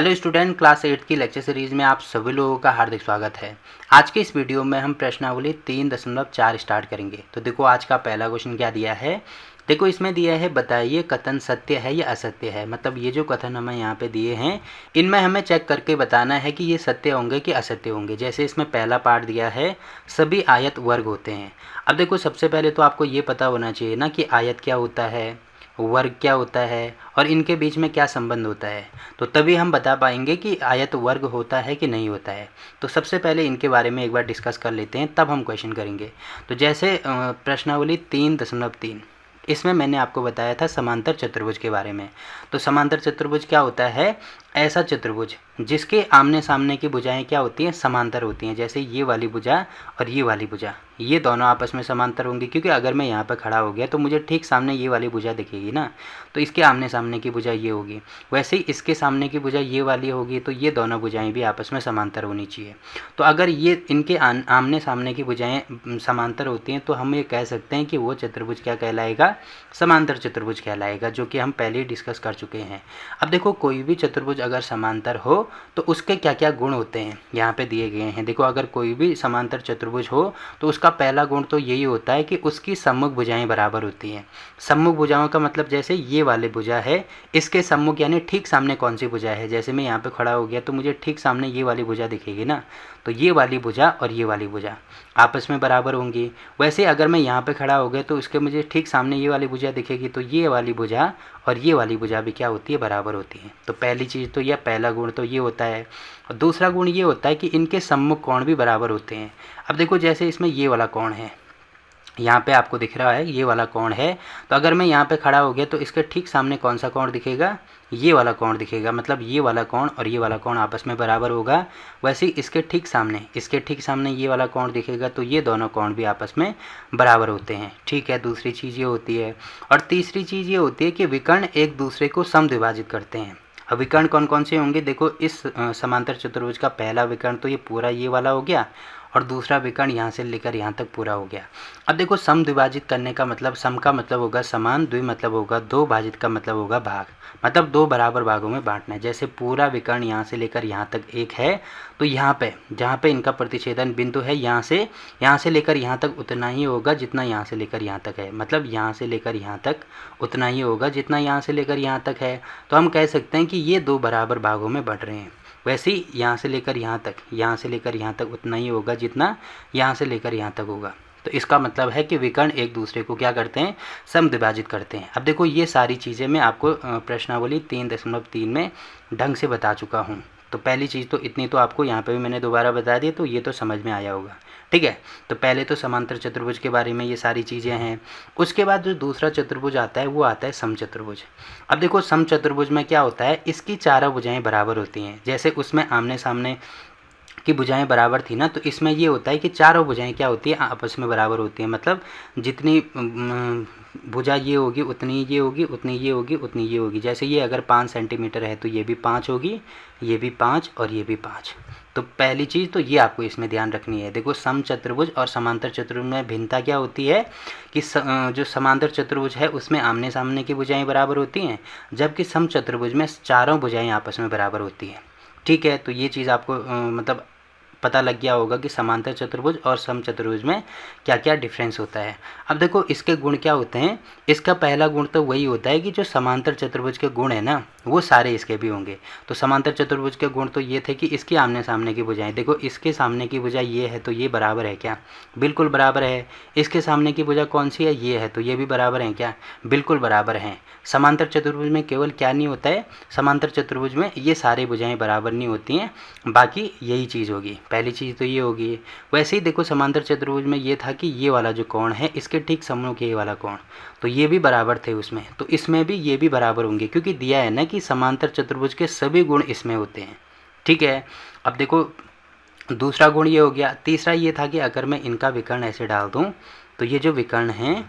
Hello student, class 8 की lecture series में आप सभी लोगों का हार्दिक स्वागत है। आज के इस वीडियो में हम प्रश्नावली 3.4 स्टार्ट करेंगे। तो देखो आज का पहला क्वेश्चन क्या दिया है। देखो इसमें दिया है बताइए कथन सत्य है या असत्य है। मतलब ये जो कथन हमें यहाँ पे दिए हैं इनमें हमें चेक करके बताना है कि ये सत्य होंगे कि असत्य होंगे। जैसे इसमें पहला पार्ट दिया है सभी आयत वर्ग होते हैं। अब देखो सबसे पहले तो आपको ये पता होना चाहिए ना कि आयत क्या होता है, वर्ग क्या होता है और इनके बीच में क्या संबंध होता है। तो तभी हम बता पाएंगे कि आयत वर्ग होता है कि नहीं होता है। तो सबसे पहले इनके बारे में एक बार डिस्कस कर लेते हैं, तब हम क्वेश्चन करेंगे। तो जैसे प्रश्नावली 3.3 इसमें मैंने आपको बताया था समांतर चतुर्भुज के बारे में। तो समांतर चतुर्भुज क्या होता है, ऐसा चतुर्भुज जिसके आमने सामने की भुजाएं क्या होती हैं, समांतर होती हैं। जैसे ये वाली भुजा और ये वाली भुजा, ये दोनों आपस में समांतर होंगी, क्योंकि अगर मैं यहाँ पर खड़ा हो गया तो मुझे ठीक सामने ये वाली भुजा दिखेगी ना, तो इसके आमने सामने की भुजा ये होगी। वैसे ही इसके सामने की भुजा ये वाली होगी, तो ये दोनों भुजाएं भी आपस में समांतर होनी चाहिए। तो अगर ये इनके आमने सामने की भुजाएं समांतर होती हैं तो हम ये कह सकते हैं कि वो चतुर्भुज क्या कहलाएगा, समांतर चतुर्भुज कहलाएगा, जो कि हम पहले ही डिस्कस कर चुके हैं। अब देखो कोई भी चतुर्भुज अगर समांतर हो तो उसके क्या क्या गुण होते हैं यहाँ पे दिए गए हैं। देखो अगर कोई भी समांतर चतुर्भुज हो तो उसका पहला गुण तो यही होता है कि उसकी सम्मुख भुजाएं बराबर होती हैं। सम्मुख भुजाओं का मतलब जैसे ये वाले भुजा है, इसके सम्मुख यानी ठीक सामने कौन सी भुजा है। जैसे मैं यहाँ पे खड़ा हो गया तो मुझे ठीक सामने ये वाली भुजा दिखेगी ना, तो ये वाली भुजा और ये वाली भुजा आपस में बराबर होंगी। वैसे अगर मैं यहाँ पे खड़ा हो गया तो उसके मुझे ठीक सामने ये वाली भुजा दिखेगी, तो ये वाली भुजा और ये वाली भुजा भी क्या होती है, बराबर होती है। तो पहली चीज़ तो यह पहला गुण तो ये होता है। और दूसरा गुण ये होता है कि इनके सम्मुख कोण भी बराबर होते हैं। अब देखो जैसे इसमें ये वाला कोण है, यहाँ पे आपको दिख रहा है ये वाला कोण है, तो अगर मैं यहाँ पे खड़ा हो गया तो इसके ठीक सामने कौन सा कोण दिखेगा, ये वाला कोण दिखेगा। मतलब ये वाला कोण और ये वाला कोण आपस में बराबर होगा। वैसे ही इसके ठीक सामने ये वाला कोण दिखेगा, तो ये दोनों कोण भी आपस में बराबर होते हैं। ठीक है, दूसरी चीज़ ये होती है। और तीसरी चीज़ ये होती है कि विकर्ण एक दूसरे को समद्विभाजित करते हैं। अब विकर्ण कौन कौन से होंगे, देखो इस समांतर चतुर्भुज का पहला विकर्ण तो ये पूरा ये वाला हो गया, और दूसरा विकर्ण यहाँ से लेकर यहाँ तक पूरा हो गया। अब देखो समद्विभाजित करने का मतलब, सम का मतलब होगा समान, द्वि मतलब होगा दो, भाजित का मतलब होगा भाग, मतलब दो बराबर भागों में बांटना है। जैसे पूरा विकर्ण यहाँ से लेकर यहाँ तक एक है, तो यहाँ पे जहाँ पे इनका प्रतिच्छेदन बिंदु है यहाँ से लेकर यहाँ तक उतना ही होगा जितना यहाँ से लेकर यहाँ तक है। मतलब यहाँ से लेकर यहाँ तक उतना ही होगा जितना यहाँ से लेकर यहाँ तक है। तो हम कह सकते हैं कि ये दो बराबर भागों में बट रहे हैं। वैसे ही यहाँ से लेकर यहाँ तक उतना ही होगा जितना यहाँ से लेकर यहाँ तक होगा। तो इसका मतलब है कि विकर्ण एक दूसरे को क्या करते हैं, समद्विभाजित करते हैं। अब देखो ये सारी चीज़ें मैं आपको प्रश्नावली 3.3 में ढंग से बता चुका हूँ। तो पहली चीज़ तो इतनी तो आपको यहाँ पे भी मैंने दोबारा बता दी, तो ये तो समझ में आया होगा। ठीक है, तो पहले तो समांतर चतुर्भुज के बारे में ये सारी चीज़ें हैं। उसके बाद जो दूसरा चतुर्भुज आता है वो आता है समचतुर्भुज। अब देखो समचतुर्भुज में क्या होता है, इसकी चारों भुजाएं बराबर होती हैं। जैसे उसमें आमने सामने की भुजाएं बराबर थी ना, तो इसमें ये होता है कि चारों भुजाएं क्या होती है, आपस में बराबर होती हैं। मतलब जितनी भुजा ये होगी उतनी ये होगी, उतनी ये होगी, उतनी ये होगी। जैसे ये अगर 5 सेंटीमीटर है तो ये भी 5 होगी, ये भी 5 और ये भी 5। तो पहली चीज़ तो ये आपको इसमें ध्यान रखनी है। देखो समचतुर्भुज और समांतर चतुर्भुज में भिन्नता क्या होती है कि जो समांतर चतुर्भुज है उसमें आमने सामने की भुजाएं बराबर होती हैं, जबकि समचतुर्भुज में चारों भुजाएं आपस में बराबर होती हैं। ठीक है, तो ये चीज़ आपको मतलब पता लग गया होगा कि समांतर चतुर्भुज और समचतुर्भुज में क्या क्या डिफरेंस होता है। अब देखो इसके गुण क्या होते हैं। इसका पहला गुण तो वही होता है कि जो समांतर चतुर्भुज के गुण है ना वो सारे इसके भी होंगे। तो समांतर चतुर्भुज के गुण तो ये थे कि इसके आमने सामने की भुजाएं, देखो इसके सामने की भुजा ये है तो ये बराबर है क्या, बिल्कुल बराबर है। इसके सामने की भुजा कौन सी है, ये है, तो ये भी बराबर है क्या, बिल्कुल बराबर हैं। समांतर चतुर्भुज में केवल क्या नहीं होता है, समांतर चतुर्भुज में ये सारी भुजाएं बराबर नहीं होती हैं, बाकी यही चीज़ होगी। पहली चीज़ तो ये होगी। वैसे ही देखो समांतर चतुर्भुज में ये था कि ये वाला जो कोण है इसके ठीक सम्मुख ये वाला कोण, तो ये भी बराबर थे उसमें, तो इसमें भी ये भी बराबर होंगे, क्योंकि दिया है ना कि समांतर चतुर्भुज के सभी गुण इसमें होते हैं। ठीक है, अब देखो दूसरा गुण ये हो गया। तीसरा ये था कि अगर मैं इनका विकर्ण ऐसे डाल दूँ तो ये जो विकर्ण है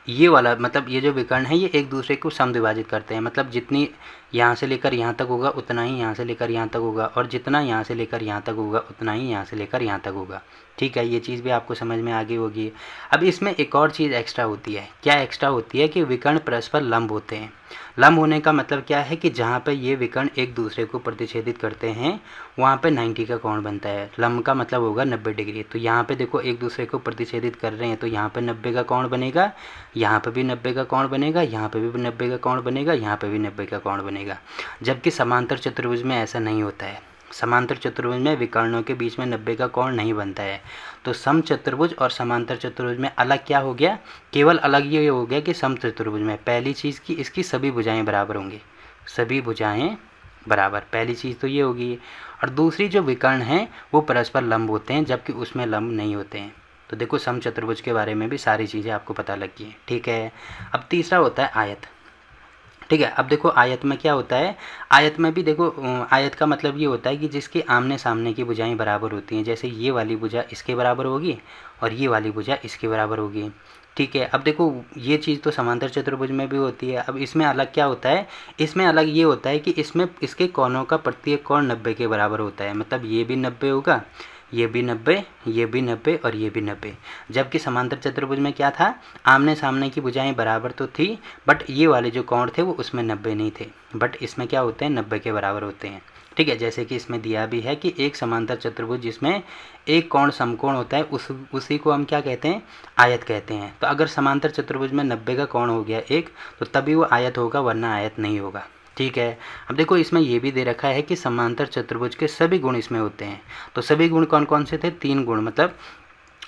ये वाला, मतलब ये जो विकर्ण है ये एक दूसरे को समद्विभाजित करते हैं। मतलब जितनी यहाँ से लेकर यहाँ तक होगा उतना ही यहाँ से लेकर यहाँ तक होगा, और जितना यहाँ से लेकर यहाँ तक होगा उतना ही यहाँ से लेकर यहाँ तक होगा। ठीक है, ये चीज़ भी आपको समझ में आ गई होगी। अब इसमें एक और चीज़ एक्स्ट्रा होती है। क्या एक्स्ट्रा होती है कि विकर्ण परस्पर लंब होते हैं। लंब होने का मतलब क्या है कि जहाँ पे ये विकर्ण एक दूसरे को प्रतिच्छेदित करते हैं वहाँ पे 90 का कोण बनता है। लंब का मतलब होगा 90 डिग्री। तो यहाँ पे देखो एक दूसरे को प्रतिच्छेदित कर रहे हैं तो यहाँ पे 90 का कोण बनेगा, यहाँ पे भी 90 का कोण बनेगा, यहाँ पे भी 90 का कोण बनेगा, यहाँ पे भी 90 का कोण बनेगा। जबकि समांतर चतुर्भुज में ऐसा नहीं होता है। समांतर चतुर्भुज में विकर्णों के बीच में 90 का कोण नहीं बनता है। तो सम चतुर्भुज और समांतर चतुर्भुज में अलग क्या हो गया, केवल अलग ये हो गया कि सम चतुर्भुज में पहली चीज़ की इसकी सभी भुजाएं बराबर होंगी, सभी भुजाएं बराबर, पहली चीज़ तो ये होगी। और दूसरी जो विकर्ण हैं वो परस्पर लंब होते हैं, जबकि उसमें लंब नहीं होते हैं। तो देखो सम चतुर्भुज के बारे में भी सारी चीज़ें आपको पता लग गई। ठीक है, अब तीसरा होता है आयत। ठीक है, अब देखो आयत में क्या होता है, आयत में भी देखो आयत का मतलब ये होता है कि जिसके आमने सामने की भुजाएं बराबर होती हैं। जैसे ये वाली भुजा इसके बराबर होगी और ये वाली भुजा इसके बराबर होगी। ठीक है, अब देखो ये चीज़ तो समांतर चतुर्भुज में भी होती है। अब इसमें अलग क्या होता है, इसमें अलग ये होता है कि इसमें इसके कोणों का प्रत्येक कोण 90 के बराबर होता है। मतलब ये भी 90 होगा, ये भी 90, ये भी 90 और ये भी 90। जबकि समांतर चतुर्भुज में क्या था, आमने सामने की भुजाएं बराबर तो थी बट ये वाले जो कोण थे वो उसमें 90 नहीं थे, बट इसमें क्या होते हैं 90 के बराबर होते हैं। ठीक है, जैसे कि इसमें दिया भी है कि एक समांतर चतुर्भुज जिसमें एक कोण समकोण होता है उसी को हम क्या कहते हैं, आयत कहते हैं। तो अगर समांतर चतुर्भुज में 90 का कोण हो गया एक, तो तभी वो आयत होगा, वरना आयत नहीं होगा। ठीक है, अब देखो इसमें ये भी दे रखा है कि समांतर चतुर्भुज के सभी गुण इसमें होते हैं। तो सभी गुण कौन कौन से थे, 3 गुण। मतलब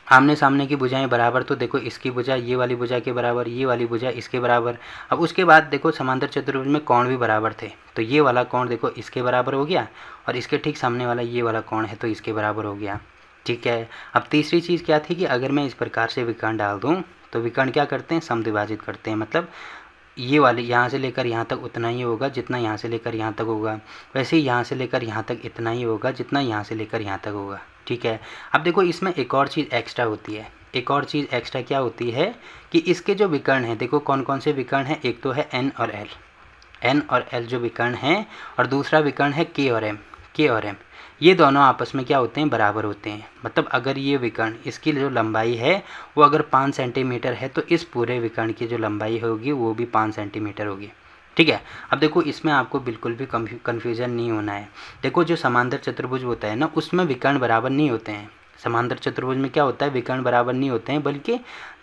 आमने सामने की भुजाएं बराबर, तो देखो इसकी भुजा ये वाली भुजा के बराबर, ये वाली भुजा इसके बराबर। अब उसके बाद देखो समांतर चतुर्भुज में कोण भी बराबर थे। तो ये वाला कोण देखो इसके बराबर हो गया और इसके ठीक सामने वाला ये वाला कोण है तो इसके बराबर हो गया। ठीक है, अब तीसरी चीज़ क्या थी कि अगर मैं इस प्रकार से विकर्ण डाल दूँ तो विकर्ण क्या करते हैं, समद्विभाजित करते हैं। मतलब ये वाले यहाँ से लेकर यहाँ तक उतना ही होगा जितना यहाँ से लेकर यहाँ तक होगा, वैसे ही यहाँ से लेकर यहाँ तक इतना ही होगा जितना यहाँ से लेकर यहाँ तक होगा। ठीक है, अब देखो इसमें एक और चीज़ एक्स्ट्रा होती है। एक और चीज़ एक्स्ट्रा क्या होती है कि इसके जो विकर्ण हैं, देखो कौन कौन से विकर्ण हैं, एक तो है एन और एल, एन और एल जो विकर्ण हैं, और दूसरा विकर्ण है के और एम, के और एम। ये दोनों आपस में क्या होते हैं, बराबर होते हैं। मतलब अगर ये विकर्ण इसकी जो लंबाई है वो अगर 5 सेंटीमीटर है तो इस पूरे विकर्ण की जो लंबाई होगी वो भी 5 सेंटीमीटर होगी। ठीक है, अब देखो इसमें आपको बिल्कुल भी कन्फ्यूज़न नहीं होना है। देखो जो समांतर चतुर्भुज होता है ना, उसमें विकर्ण बराबर नहीं होते हैं। समांतर चतुर्भुज में क्या होता है, विकर्ण बराबर नहीं होते हैं, बल्कि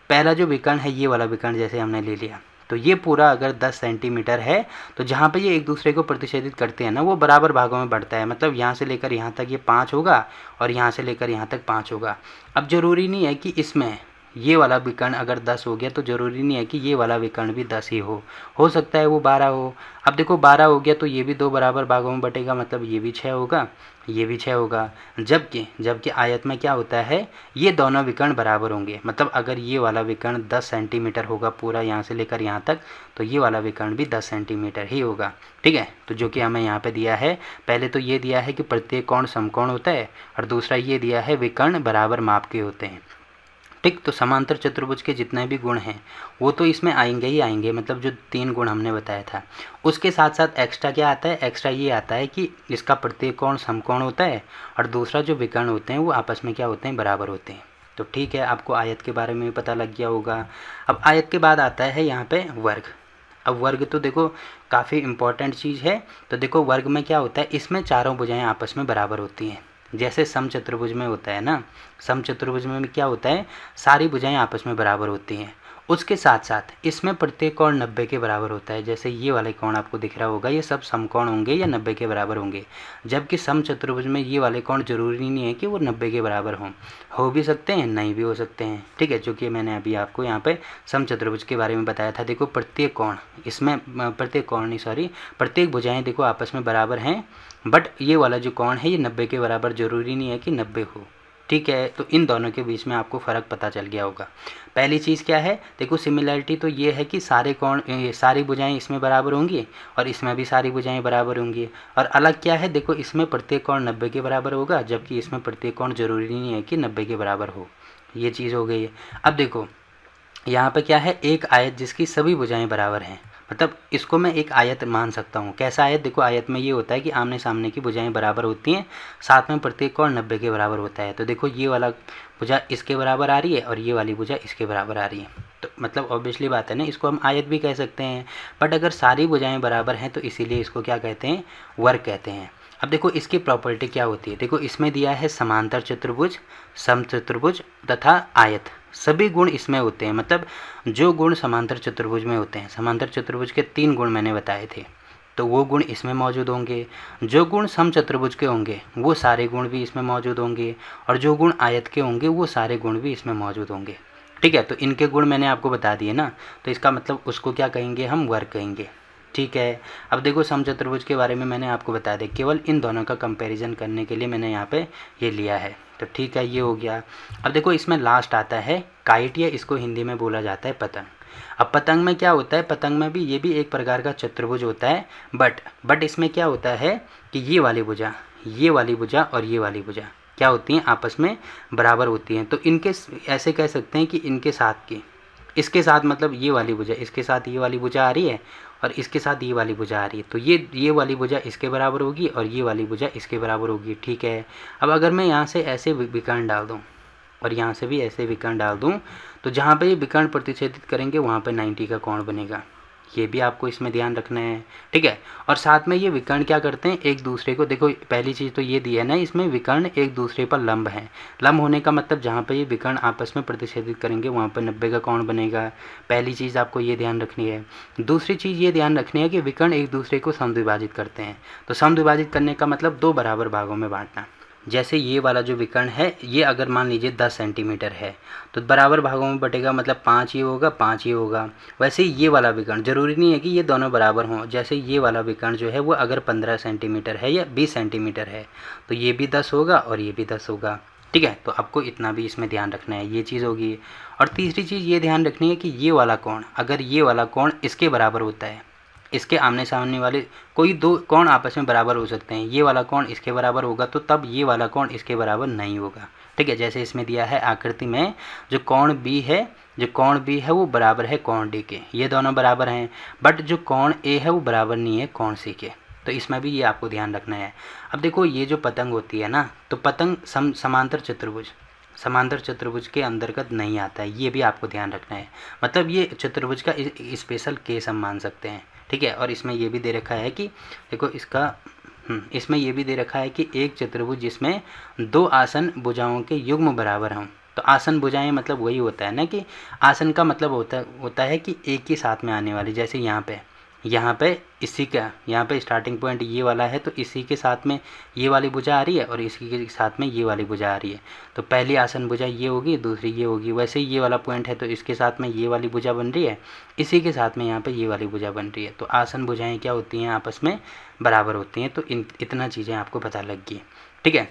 पहला जो विकर्ण है ये वाला विकर्ण जैसे हमने ले लिया, तो ये पूरा अगर 10 सेंटीमीटर है तो जहाँ पे ये एक दूसरे को प्रतिच्छेदित करते हैं ना वो बराबर भागों में बढ़ता है। मतलब यहाँ से लेकर यहाँ तक ये 5 होगा और यहाँ से लेकर यहाँ तक 5 होगा। अब ज़रूरी नहीं है कि इसमें ये वाला विकर्ण अगर 10 हो गया तो ज़रूरी नहीं है कि ये वाला विकर्ण भी 10 ही हो सकता है वो 12 हो। अब देखो 12 हो गया तो ये भी 2 बराबर भागों में बटेगा, मतलब ये भी 6 होगा, ये भी 6 होगा। जबकि आयत में क्या होता है, ये दोनों विकर्ण बराबर होंगे। मतलब अगर ये वाला विकर्ण 10 सेंटीमीटर होगा पूरा यहाँ से लेकर यहाँ तक, तो ये वाला विकर्ण भी 10 सेंटीमीटर ही होगा। ठीक है, तो जो कि हमें यहाँ पे दिया है, पहले तो ये दिया है कि प्रत्येक कोण समकोण होता है और दूसरा ये दिया है विकर्ण बराबर माप के होते हैं। ठीक, तो समांतर चतुर्भुज के जितने भी गुण हैं वो तो इसमें आएंगे ही आएंगे। मतलब जो 3 गुण हमने बताया था, उसके साथ साथ एक्स्ट्रा क्या आता है, एक्स्ट्रा ये आता है कि इसका प्रत्येक कोण समकोण होता है और दूसरा जो विकर्ण होते हैं वो आपस में क्या होते हैं, बराबर होते हैं। तो ठीक है, आपको आयत के बारे में भी पता लग गया होगा। अब आयत के बाद आता है यहाँ पे वर्ग। अब वर्ग तो देखो काफ़ी इम्पॉर्टेंट चीज़ है। तो देखो वर्ग में क्या होता है, इसमें चारों भुजाएं आपस में बराबर होती हैं। जैसे सम चतुर्भुज में होता है ना, सम चतुर्भुज में क्या होता है, सारी भुजाएं आपस में बराबर होती हैं। उसके साथ साथ इसमें प्रत्येक कोण 90 के बराबर होता है। जैसे ये वाले कोण आपको दिख रहा होगा, ये सब समकोण होंगे या 90 के बराबर होंगे। जबकि सम चतुर्भुज में ये वाले कोण जरूरी नहीं है कि वो 90 के बराबर हों, हो भी सकते हैं, नहीं भी हो सकते हैं। ठीक है, जो कि मैंने अभी आपको यहाँ पे सम चतुर्भुज के बारे में बताया था। देखो प्रत्येक कोण इसमें प्रत्येक भुजाएँ देखो आपस में बराबर हैं, बट ये वाला जो कोण है ये 90 के बराबर जरूरी नहीं है कि 90 हो। ठीक है, तो इन दोनों के बीच में आपको फ़र्क पता चल गया होगा। पहली चीज़ क्या है, देखो सिमिलरिटी तो ये है कि सारे कोण सारी भुजाएं इसमें बराबर होंगी और इसमें भी सारी भुजाएं बराबर होंगी। और अलग क्या है, देखो इसमें प्रत्येक कोण 90 के बराबर होगा, जबकि इसमें प्रत्येक कोण जरूरी नहीं है कि 90 के बराबर हो। ये चीज़ हो गई है। अब देखो यहाँ पे क्या है, एक आयत जिसकी सभी भुजाएँ बराबर हैं। मतलब इसको मैं एक आयत मान सकता हूँ। कैसा आयत? देखो आयत में ये होता है कि आमने सामने की भुजाएं बराबर होती हैं, साथ में प्रत्येक कोण 90 के बराबर होता है। तो देखो ये वाला भुजा इसके बराबर आ रही है और ये वाली भुजा इसके बराबर आ रही है, तो मतलब ऑब्वियसली बात है ना, इसको हम आयत भी कह सकते हैं। बट अगर सारी भुजाएं बराबर हैं तो इसीलिए इसको क्या कहते हैं? वर्ग कहते हैं। अब देखो इसकी प्रॉपर्टी क्या होती है। देखो इसमें दिया है समांतर चतुर्भुज, समचतुर्भुज तथा आयत, सभी गुण इसमें होते हैं। मतलब जो गुण समांतर चतुर्भुज में होते हैं, समांतर चतुर्भुज के 3 गुण मैंने बताए थे, तो वो गुण इसमें मौजूद होंगे। जो गुण समचतुर्भुज के होंगे वो सारे गुण भी इसमें मौजूद होंगे, और जो गुण आयत के होंगे वो सारे गुण भी इसमें मौजूद होंगे। ठीक है, तो इनके गुण मैंने आपको बता दिए ना, तो इसका मतलब उसको क्या कहेंगे? हम वर्ग कहेंगे। ठीक है, अब देखो समचतुर्भुज के बारे में मैंने आपको बता दिया, केवल इन दोनों का कंपैरिजन करने के लिए मैंने यहाँ पे ये लिया है। तो ठीक है, ये हो गया। अब देखो इसमें लास्ट आता है काइट, या इसको हिंदी में बोला जाता है पतंग। अब पतंग में क्या होता है? पतंग में भी ये भी एक प्रकार का चतुर्भुज होता है, बट इसमें क्या होता है कि ये वाली भुजा और ये वाली भुजा क्या होती हैं? आपस में बराबर होती हैं। तो इनके ऐसे कह सकते हैं कि इनके साथ की, इसके साथ मतलब ये वाली भुजा इसके साथ ये वाली भुजा आ रही है, और इसके साथ ये वाली भुजा आ रही है, तो ये वाली भुजा इसके बराबर होगी और ये वाली भुजा इसके बराबर होगी। ठीक है, अब अगर मैं यहाँ से ऐसे विकर्ण डाल दूँ और यहाँ से भी ऐसे विकर्ण डाल दूँ, तो जहाँ पे ये विकर्ण प्रतिच्छेदित करेंगे वहाँ पे 90 का कोण बनेगा। ये भी आपको इसमें ध्यान रखना है। ठीक है, और साथ में ये विकर्ण क्या करते हैं? एक दूसरे को, देखो पहली चीज़ तो ये दी है ना, इसमें विकर्ण एक दूसरे पर लंब है। लंब होने का मतलब जहाँ पे ये विकर्ण आपस में प्रतिच्छेदित करेंगे वहाँ पे 90 का कोण बनेगा। पहली चीज़ आपको ये ध्यान रखनी है। दूसरी चीज़ ये ध्यान रखनी है कि विकर्ण एक दूसरे को समद्विभाजित करते हैं। तो समद्विभाजित करने का मतलब 2 बराबर भागों में बांटना। जैसे ये वाला जो विकर्ण है, ये अगर मान लीजिए 10 सेंटीमीटर है तो बराबर भागों में बटेगा, मतलब 5 ये होगा, 5 ये होगा। वैसे ही ये वाला विकर्ण, ज़रूरी नहीं है कि ये दोनों बराबर हों। जैसे ये वाला विकर्ण जो है वो अगर 15 सेंटीमीटर है या 20 सेंटीमीटर है तो ये भी 10 होगा और ये भी 10 होगा। ठीक है, तो आपको इतना भी इसमें ध्यान रखना है, ये चीज़ होगी। और तीसरी चीज़ ये ध्यान रखनी है कि ये वाला कोण, अगर ये वाला कोण इसके बराबर होता है, इसके आमने सामने वाले कोई 2 कोण आपस में बराबर हो सकते हैं, ये वाला कोण इसके बराबर होगा तो तब ये वाला कोण इसके बराबर नहीं होगा। ठीक है, जैसे इसमें दिया है आकृति में, जो कोण बी है वो बराबर है कोण डी के, ये दोनों बराबर हैं। बट जो कोण ए है वो बराबर नहीं है कोण सी के, तो इसमें भी ये आपको ध्यान रखना है। अब देखो ये जो पतंग होती है ना, तो पतंग समांतर चतुर्भुज के अंतर्गत नहीं आता है, ये भी आपको ध्यान रखना है। मतलब ये चतुर्भुज का स्पेशल केस हम मान सकते हैं। ठीक है, और इसमें ये भी दे रखा है कि देखो इसमें ये भी दे रखा है कि एक चतुर्भुज जिसमें 2 आसन भुजाओं के युग्म बराबर हों। तो आसन भुजाएं मतलब वही होता है ना कि आसन का मतलब होता है कि एक ही साथ में आने वाली। जैसे यहाँ पे इसी का यहाँ पे स्टार्टिंग पॉइंट ये वाला है, तो इसी के साथ में ये वाली भुजा आ रही है और इसी के साथ में ये वाली भुजा आ रही है, तो पहली आसन भुजा ये होगी, दूसरी ये होगी। वैसे ही ये वाला पॉइंट है तो इसके साथ में ये वाली भुजा बन रही है, इसी के साथ में यहाँ पे ये वाली भुजा बन रही है। तो आसन भुजाएं क्या होती हैं? आपस में बराबर होती हैं। तो इतना चीज़ें आपको पता लग गई। ठीक है,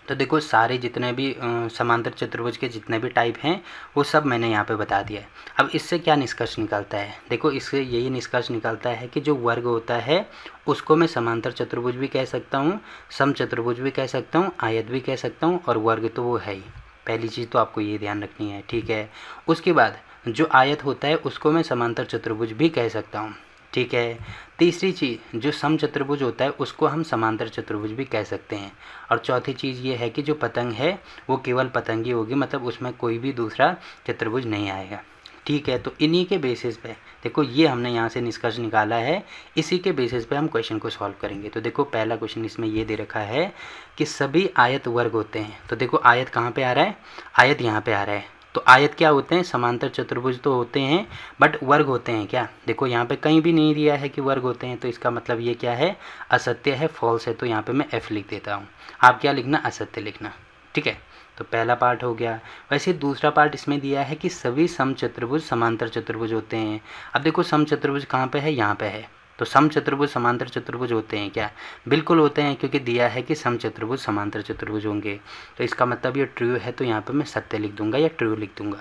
तो देखो सारे जितने भी समांतर चतुर्भुज के जितने भी टाइप हैं वो सब मैंने यहाँ पे बता दिया है। अब इससे क्या निष्कर्ष निकलता है? देखो इससे यही निष्कर्ष निकलता है कि जो वर्ग होता है उसको मैं समांतर चतुर्भुज भी कह सकता हूँ, समचतुर्भुज भी कह सकता हूँ, आयत भी कह सकता हूँ, और वर्ग तो वो है ही। पहली चीज़ तो आपको ये ध्यान रखनी है। ठीक है, उसके बाद जो आयत होता है उसको मैं समांतर चतुर्भुज भी कह सकता हूँ। ठीक है, तीसरी चीज़ जो समचतुर्भुज होता है उसको हम समांतर चतुर्भुज भी कह सकते हैं। और चौथी चीज़ ये है कि जो पतंग है वो केवल पतंग ही होगी, मतलब उसमें कोई भी दूसरा चतुर्भुज नहीं आएगा। ठीक है, तो इन्हीं के बेसिस पे देखो ये हमने यहाँ से निष्कर्ष निकाला है, इसी के बेसिस पे हम क्वेश्चन को सॉल्व करेंगे। तो देखो पहला क्वेश्चन इसमें ये दे रखा है कि सभी आयत वर्ग होते हैं। तो देखो आयत कहाँ पे आ रहा है? आयत यहाँ पे आ रहा है। तो आयत क्या होते हैं? समांतर चतुर्भुज तो होते हैं, बट वर्ग होते हैं क्या? देखो यहाँ पे कहीं भी नहीं दिया है कि वर्ग होते हैं, तो इसका मतलब ये क्या है? असत्य है, फॉल्स है। तो यहाँ पे मैं F लिख देता हूँ। आप क्या लिखना? असत्य लिखना। ठीक है, तो पहला पार्ट हो गया। वैसे दूसरा पार्ट इसमें दिया है कि सभी समचतुर्भुज समांतर चतुर्भुज होते हैं। अब देखो समचतुर्भुज कहाँ पे है? यहाँ पे है। तो समचतुर्भुज समांतर चतुर्भुज होते हैं क्या? बिल्कुल होते हैं, क्योंकि दिया है कि समचतुर्भुज समांतर चतुर्भुज होंगे। तो इसका मतलब ये ट्रू है, तो यहाँ पे मैं सत्य लिख दूंगा या ट्रू लिख दूंगा।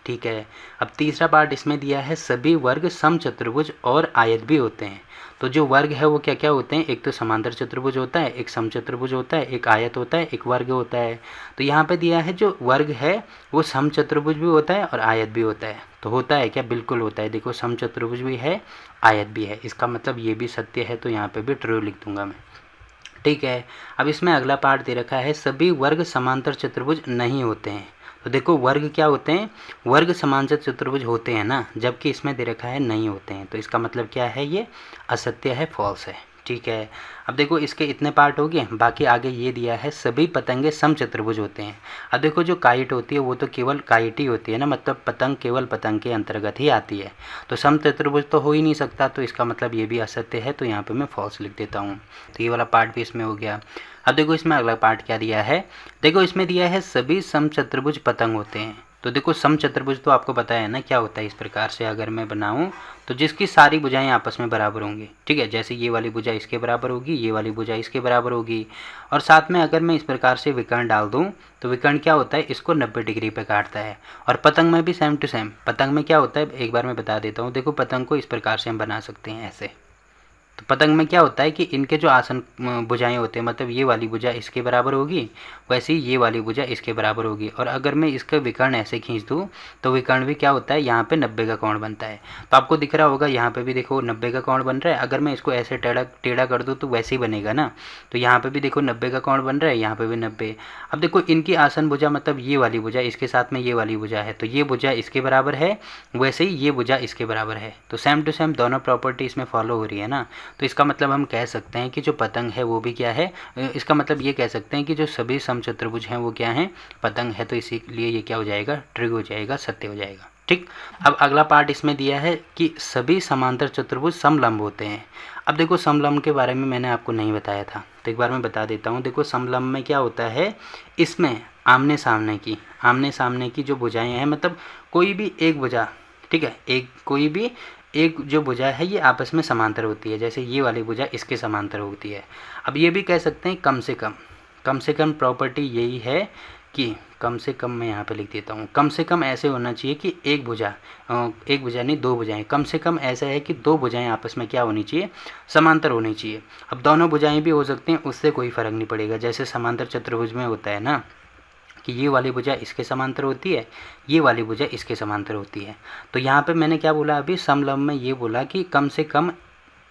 ठीक है। अब तीसरा पार्ट इसमें दिया है सभी वर्ग समचतुर्भुज और आयत भी होते हैं। तो जो वर्ग है वो क्या क्या होते हैं, एक तो समांतर चतुर्भुज होता है, एक समचतुर्भुज होता है, एक आयत होता है, एक वर्ग होता है। तो यहाँ पे दिया है जो वर्ग है वो समचतुर्भुज भी होता है और आयत भी होता है। तो होता है क्या, बिल्कुल होता है। देखो समचतुर्भुज भी है, आयत भी है, इसका मतलब ये भी सत्य है, तो यहाँ पे भी ट्रू लिख दूंगा मैं, ठीक है। अब इसमें अगला पार्ट दे रखा है सभी वर्ग समांतर चतुर्भुज नहीं होते हैं। तो देखो वर्ग क्या होते हैं, वर्ग समांतर चतुर्भुज होते हैं ना, जबकि इसमें दे रखा है नहीं होते हैं। तो इसका मतलब क्या है, ये असत्य है, फॉल्स है, ठीक है। अब देखो इसके इतने पार्ट हो गए, बाकी आगे ये दिया है सभी पतंगे समचतुर्भुज होते हैं। अब देखो जो काइट होती है वो तो केवल काइट ही होती है ना, मतलब पतंग केवल पतंग के अंतर्गत ही आती है, तो समचतुर्भुज तो हो ही नहीं सकता, तो इसका मतलब ये भी असत्य है, तो यहाँ पे मैं फॉल्स लिख देता हूँ। तो ये वाला पार्ट भी इसमें हो गया। अब देखो इसमें अगला पार्ट क्या दिया है, देखो इसमें दिया है सभी समचतुर्भुज पतंग होते हैं। तो देखो समचतुर्भुज तो आपको पता है ना क्या होता है, इस प्रकार से अगर मैं बनाऊं तो जिसकी सारी भुजाएं आपस में बराबर होंगी, ठीक है। जैसे ये वाली भुजा इसके बराबर होगी, ये वाली भुजा इसके बराबर होगी, और साथ में अगर मैं इस प्रकार से विकर्ण डाल दूं तो विकर्ण क्या होता है, इसको 90 डिग्री पे काटता है। और पतंग में भी सेम टू सेम, पतंग में क्या होता है एक बार मैं बता देता हूँ। देखो पतंग को इस प्रकार से हम बना सकते हैं ऐसे। तो पतंग में क्या होता है कि इनके जो आसन भुजाएं होते हैं, मतलब ये वाली भुजा इसके बराबर होगी, वैसे ही ये वाली भुजा इसके बराबर होगी। और अगर मैं इसका विकर्ण ऐसे खींच दूँ तो विकर्ण भी क्या होता है, यहाँ पे 90 का कोण बनता है। तो आपको दिख रहा होगा यहाँ पे भी देखो 90 का कोण बन रहा है। अगर मैं इसको ऐसे टेढ़ा कर दूँ तो वैसे ही बनेगा ना। तो यहाँ पे भी देखो 90 का कोण बन रहा है, यहाँ पे भी 90। अब देखो इनकी आसन भुजा मतलब ये वाली भुजा इसके साथ में ये वाली भुजा है, तो ये भुजा इसके बराबर है, वैसे ही ये भुजा इसके बराबर है। तो सेम टू सेम दोनों प्रॉपर्टी इसमें फॉलो हो रही है ना। तो इसका मतलब हम कह सकते हैं कि जो पतंग है वो भी क्या है, इसका मतलब ये कह सकते हैं कि जो सभी समचतुर्भुज हैं वो क्या हैं, पतंग है। तो इसीलिए ये क्या हो जाएगा, ट्रू हो जाएगा, सत्य हो जाएगा, ठीक। अब अगला पार्ट इसमें दिया है कि सभी समांतर चतुर्भुज समलंब होते हैं। अब देखो समलंब के बारे में मैंने आपको नहीं बताया था, तो एक बार मैं बता देता हूँ। देखो समलंब में क्या होता है, इसमें आमने सामने की जो भुजाएं हैं, मतलब कोई भी एक भुजा, ठीक है, कोई भी एक जो भुजा है ये आपस में समांतर होती है। जैसे ये वाली भुजा इसके समांतर होती है। अब ये भी कह सकते हैं कम से कम प्रॉपर्टी यही है कि कम से कम, मैं यहाँ पे लिख देता हूँ, कम से कम ऐसे होना चाहिए कि एक भुजा नहीं दो भुजाएं, कम से कम ऐसा है कि दो भुजाएं आपस में क्या होनी चाहिए, समांतर होनी चाहिए। अब दोनों भुजाएं भी हो सकती हैं, उससे कोई फर्क नहीं पड़ेगा। जैसे समांतर चतुर्भुज में होता है ना कि ये वाली भुजा इसके समांतर होती है, ये वाली भुजा इसके समांतर होती है। तो यहाँ पे मैंने क्या बोला अभी, समलंब में ये बोला कि कम से कम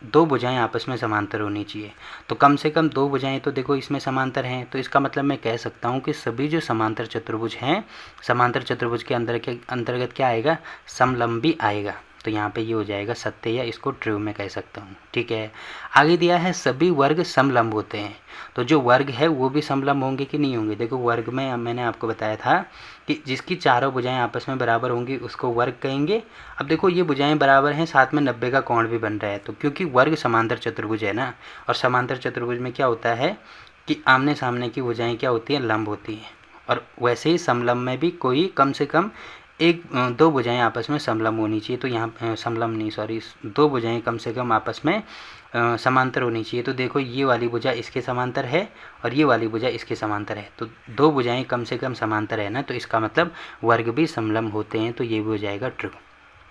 दो भुजाएं आपस में समांतर होनी चाहिए। तो कम से कम दो भुजाएं तो देखो इसमें समांतर हैं, तो इसका मतलब मैं कह सकता हूँ कि सभी जो समांतर चतुर्भुज हैं, समांतर चतुर्भुज के अंतर्गत क्या आएगा, समलंब भी आएगा। तो यहाँ पे ये हो जाएगा सत्य, या इसको ट्रू में कह सकता हूँ, ठीक है। आगे दिया है सभी वर्ग समलंब होते हैं। तो जो वर्ग है वो भी समलंब होंगे कि नहीं होंगे। देखो वर्ग में मैंने आपको बताया था कि जिसकी चारों भुजाएं आपस में बराबर होंगी उसको वर्ग कहेंगे। अब देखो ये भुजाएं बराबर हैं, साथ में 90 का कोण भी बन रहा है, तो क्योंकि वर्ग समांतर चतुर्भुज है ना, और समांतर चतुर्भुज में क्या होता है कि आमने सामने की भुजाएं क्या होती हैं, लंब होती हैं। और वैसे ही समलंब में भी कोई कम से कम दो भुजाएं आपस में समलंब होनी चाहिए। तो यहाँ समलंब नहीं, सॉरी, दो भुजाएं कम से कम आपस में समांतर होनी चाहिए। तो देखो ये वाली भुजा इसके समांतर है और ये वाली भुजा इसके समांतर है, तो दो भुजाएं कम से कम समांतर है ना, तो इसका मतलब वर्ग भी समलंब होते हैं। तो ये भी हो जाएगा ट्रू,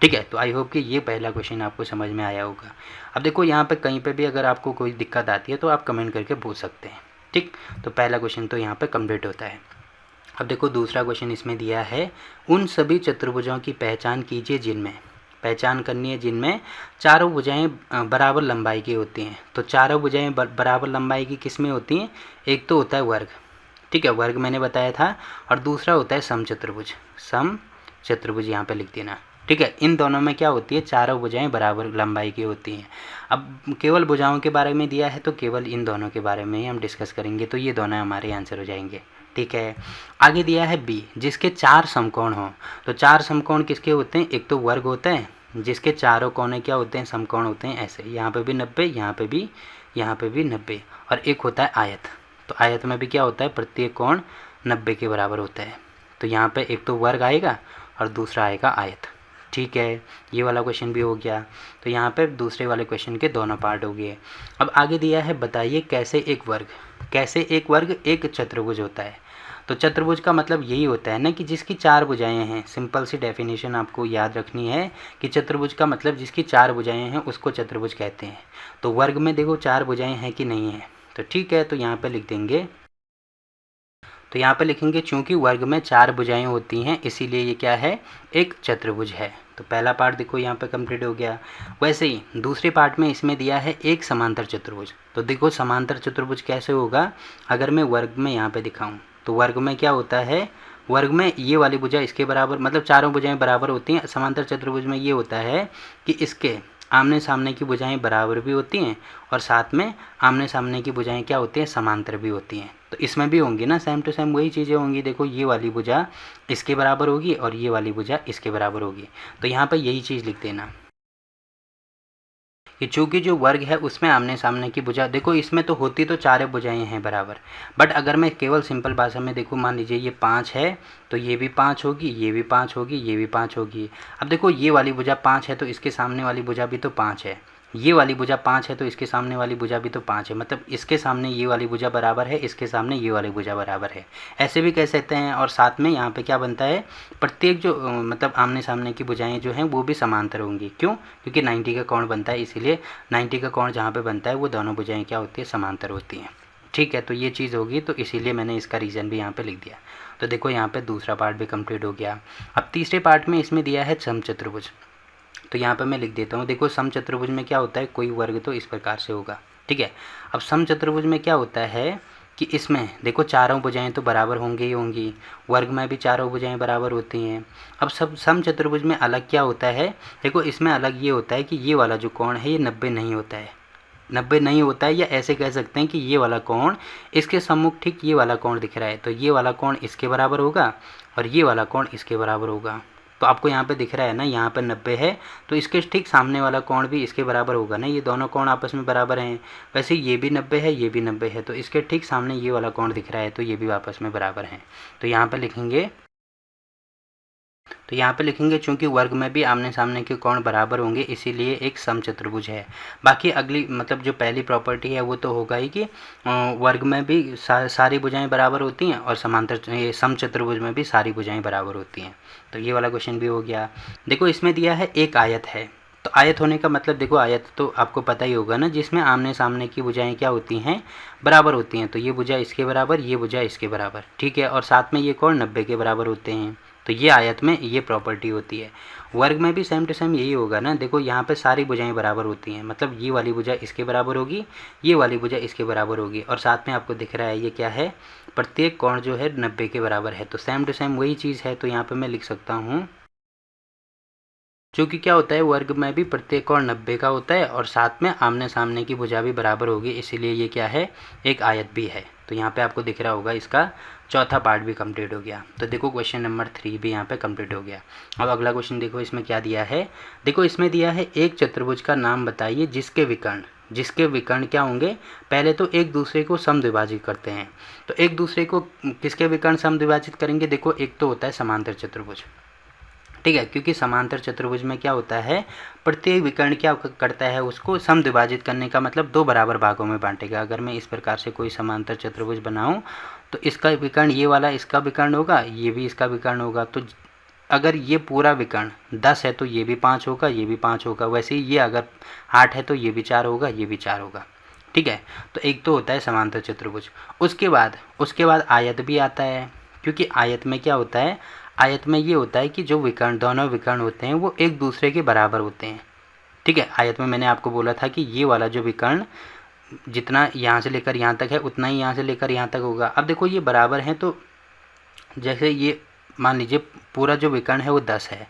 ठीक है। तो आई होप कि ये पहला क्वेश्चन आपको समझ में आया होगा। अब देखो यहाँ पे कहीं पे भी अगर आपको कोई दिक्कत आती है तो आप कमेंट करके पूछ सकते हैं, ठीक। तो पहला क्वेश्चन तो यहाँ पे कंप्लीट होता है। अब देखो दूसरा क्वेश्चन इसमें दिया है, उन सभी चतुर्भुजों की पहचान कीजिए जिनमें, पहचान करनी है जिनमें चारों भुजाएं बराबर लंबाई की होती हैं। तो चारों भुजाएं बराबर लंबाई की किस में होती हैं, एक तो होता है वर्ग, ठीक है, वर्ग मैंने बताया था, और दूसरा होता है समचतुर्भुज, समचतुर्भुज यहाँ पे लिख देना, ठीक है। इन दोनों में क्या होती है, चारों भुजाएं बराबर लंबाई की होती हैं। अब केवल भुजाओं के बारे में दिया है तो केवल इन दोनों के बारे में ही हम डिस्कस करेंगे, तो ये दोनों हमारे आंसर हो जाएंगे, ठीक है। आगे दिया है बी, जिसके चार समकोण हों। तो चार समकोण किसके होते हैं, एक तो वर्ग होता है जिसके चारों कोने क्या होते हैं, समकोण होते हैं, ऐसे यहाँ पे भी 90, यहाँ पे भी 90, और एक होता है आयत। तो आयत में भी क्या होता है, प्रत्येक कोण 90 के बराबर होता है। तो यहाँ पे एक तो वर्ग आएगा और दूसरा आएगा आयत, ठीक है। ये वाला क्वेश्चन भी हो गया। तो यहाँ पे दूसरे वाले क्वेश्चन के दोनों पार्ट हो गए। अब आगे दिया है, बताइए कैसे एक वर्ग एक चतुर्भुज होता है। तो चतुर्भुज का मतलब यही होता है ना कि जिसकी 4 भुजाएं हैं। सिंपल सी डेफिनेशन आपको याद रखनी है कि चतुर्भुज का मतलब जिसकी 4 भुजाएं हैं उसको चतुर्भुज कहते हैं। तो वर्ग में देखो 4 भुजाएं हैं कि नहीं है, तो ठीक है, तो यहाँ पे लिख देंगे। तो यहाँ पे लिखेंगे चूंकि वर्ग में 4 भुजाएं होती हैं इसीलिए ये क्या है, एक चतुर्भुज है। तो पहला पार्ट देखो यहाँ पे कंप्लीट हो गया। वैसे ही दूसरे पार्ट में इसमें दिया है एक समांतर चतुर्भुज। तो देखो समांतर चतुर्भुज कैसे होगा, अगर मैं वर्ग में यहाँ पे दिखाऊं तो वर्ग में क्या होता है, वर्ग में ये वाली भुजा इसके बराबर, मतलब चारों भुजाएं बराबर होती हैं। समांतर चतुर्भुज में ये होता है कि इसके आमने सामने की भुजाएं बराबर भी होती हैं और साथ में आमने सामने की भुजाएं क्या होती हैं, समांतर भी होती हैं। तो इसमें भी होंगी ना, सेम टू सेम वही चीज़ें होंगी। देखो ये वाली भुजा इसके बराबर होगी और ये वाली भुजा इसके बराबर होगी। तो यहाँ पर यही चीज़ लिख देना कि चूँकि जो वर्ग है उसमें आमने सामने की भुजा, देखो इसमें तो होती तो 4 भुजाएं हैं बराबर, बट अगर मैं केवल सिंपल भाषा में देखूँ, मान लीजिए ये 5 है तो ये भी 5 होगी, ये भी 5 होगी, ये भी 5 होगी। अब देखो ये वाली भुजा 5 है तो इसके सामने वाली भुजा भी तो 5 है, ये वाली भुजा 5 है तो इसके सामने वाली भुजा भी तो 5 है, मतलब इसके सामने ये वाली भुजा बराबर है, इसके सामने ये वाली भुजा बराबर है, ऐसे भी कह सकते हैं। और साथ में यहाँ पे क्या बनता है, प्रत्येक जो मतलब आमने सामने की भुजाएं जो हैं वो भी समांतर होंगी। क्यों, क्योंकि 90 का कोण बनता है, इसीलिए 90 का कोण जहाँ पे बनता है वो दोनों भुजाएं क्या होती है, समांतर होती हैं। ठीक है, तो ये चीज़ होगी, तो इसीलिए मैंने इसका रीज़न भी यहाँ पे लिख दिया। तो देखो यहाँ पे दूसरा पार्ट भी कंप्लीट हो गया। अब तीसरे पार्ट में इसमें दिया है समचतुर्भुज। तो यहाँ पे मैं लिख देता हूँ। देखो समचतुर्भुज में क्या होता है, कोई वर्ग तो इस प्रकार से होगा। ठीक है, अब समचतुर्भुज में क्या होता है कि इसमें देखो चारों भुजाएं तो बराबर होंगी ही होंगी, वर्ग में भी चारों भुजाएं बराबर होती हैं। अब सब समचतुर्भुज में अलग क्या होता है, देखो इसमें अलग ये होता है कि ये वाला जो कोण है ये 90 नहीं होता है, 90 नहीं होता है, या ऐसे कह सकते हैं कि ये वाला कोण इसके सम्मुख ठीक ये वाला कोण दिख रहा है, तो ये वाला कोण इसके बराबर होगा और ये वाला कोण इसके बराबर होगा। तो आपको यहाँ पे दिख रहा है ना, यहाँ पे 90 है तो इसके ठीक सामने वाला कोण भी इसके बराबर होगा ना, ये दोनों कोण आपस में बराबर हैं। वैसे ये भी 90 है, ये भी 90 है, तो इसके ठीक सामने ये वाला कोण दिख रहा है तो ये भी आपस में बराबर हैं। तो यहाँ पे लिखेंगे, तो यहाँ पे लिखेंगे चूंकि वर्ग में भी आमने सामने के कोण बराबर होंगे इसीलिए एक समचतुर्भुज है। बाकी अगली मतलब जो पहली प्रॉपर्टी है वो तो होगा ही कि वर्ग में भी सारी भुजाएं बराबर होती हैं और समांतर समचतुर्भुज में भी सारी भुजाएं बराबर होती हैं। तो ये वाला क्वेश्चन भी हो गया। देखो इसमें दिया है एक आयत है, तो आयत होने का मतलब देखो आयत तो आपको पता ही होगा ना, जिसमें आमने सामने की भुजाएं क्या होती हैं, बराबर होती हैं। तो ये भुजा इसके बराबर, ये भुजा इसके बराबर, ठीक है, और साथ में ये कोण 90 के बराबर होते हैं। तो ये आयत में ये प्रॉपर्टी होती है। वर्ग में भी सेम टू सेम यही होगा ना, देखो यहाँ पे सारी भुजाएं बराबर होती हैं, मतलब ये वाली भुजा इसके बराबर होगी, ये वाली भुजा इसके बराबर होगी, और साथ में आपको दिख रहा है ये क्या है, प्रत्येक कोण जो है 90 के बराबर है। तो सेम टू सेम वही चीज़ है, तो यहाँ पे मैं लिख सकता हूँ क्योंकि क्या होता है वर्ग में भी प्रत्येक कोण 90 का होता है और साथ में आमने सामने की भुजा भी बराबर होगी, इसीलिए ये क्या है, एक आयत भी है। तो यहाँ पे आपको दिख रहा होगा इसका चौथा पार्ट भी कंप्लीट हो गया। तो देखो क्वेश्चन नंबर 3 भी यहाँ पे कंप्लीट हो गया। अब अगला क्वेश्चन देखो इसमें क्या दिया है। देखो इसमें दिया है एक चतुर्भुज का नाम बताइए जिसके विकर्ण क्या होंगे, पहले तो एक दूसरे को समद्विभाजित करते हैं। तो एक दूसरे को किसके विकर्ण समद्विभाजित करेंगे, देखो एक तो होता है समांतर चतुर्भुज, ठीक है, क्योंकि समांतर चतुर्भुज में क्या होता है, प्रत्येक विकर्ण क्या करता है, उसको समद्विभाजित करने का मतलब 2 बराबर भागों में बांटेगा। अगर मैं इस प्रकार से कोई समांतर चतुर्भुज बनाऊं तो इसका विकर्ण ये वाला इसका विकर्ण होगा, ये भी इसका विकर्ण होगा। तो अगर ये पूरा विकर्ण 10 है तो ये भी 5 होगा, ये भी 5 होगा। वैसे ही ये अगर 8 है तो ये भी 4 होगा, ये भी 4 होगा, ठीक है। तो एक तो होता है समांतर चतुर्भुज। उसके बाद आयत भी आता है, क्योंकि आयत में क्या होता है, आयत में ये होता है कि जो विकर्ण दोनों विकर्ण होते हैं वो एक दूसरे के बराबर होते हैं, ठीक है। आयत में मैंने आपको बोला था कि ये वाला जो विकर्ण जितना यहाँ से लेकर यहाँ तक है उतना ही यहाँ से लेकर यहाँ तक होगा। अब देखो ये बराबर हैं, तो जैसे ये मान लीजिए पूरा जो विकर्ण है वो 10 है,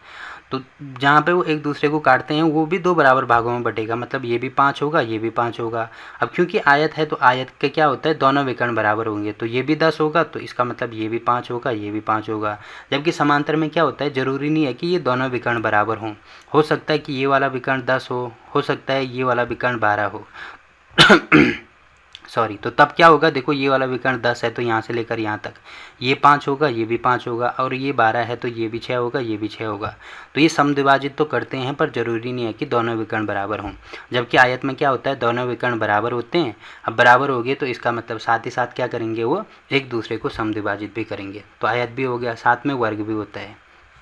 तो जहाँ पे वो एक दूसरे को काटते हैं वो भी 2 बराबर भागों में बटेगा, मतलब ये भी 5 होगा, ये भी 5 होगा। अब क्योंकि आयत है तो आयत के क्या होता है, दोनों विकर्ण बराबर होंगे, तो ये भी 10 होगा, तो इसका मतलब ये भी 5 होगा, ये भी 5 होगा। जबकि समांतर में क्या होता है, ज़रूरी नहीं है कि ये दोनों विकर्ण बराबर हों, हो सकता है कि ये वाला विकर्ण 10 हो सकता है ये वाला विकर्ण 12 हो सॉरी, तो तब क्या होगा, देखो ये वाला विकर्ण 10 है तो यहाँ से लेकर यहाँ तक ये 5 होगा, ये भी 5 होगा, और ये 12 है तो ये भी 6 होगा, ये भी 6 होगा। तो ये समद्विभाजित तो करते हैं, पर ज़रूरी नहीं है कि दोनों विकर्ण बराबर हों। जबकि आयत में क्या होता है, दोनों विकर्ण बराबर होते हैं। अब बराबर हो गए तो इसका मतलब साथ ही साथ क्या करेंगे, वो एक दूसरे को समद्विभाजित भी करेंगे। तो आयत भी हो गया, साथ में वर्ग भी होता है।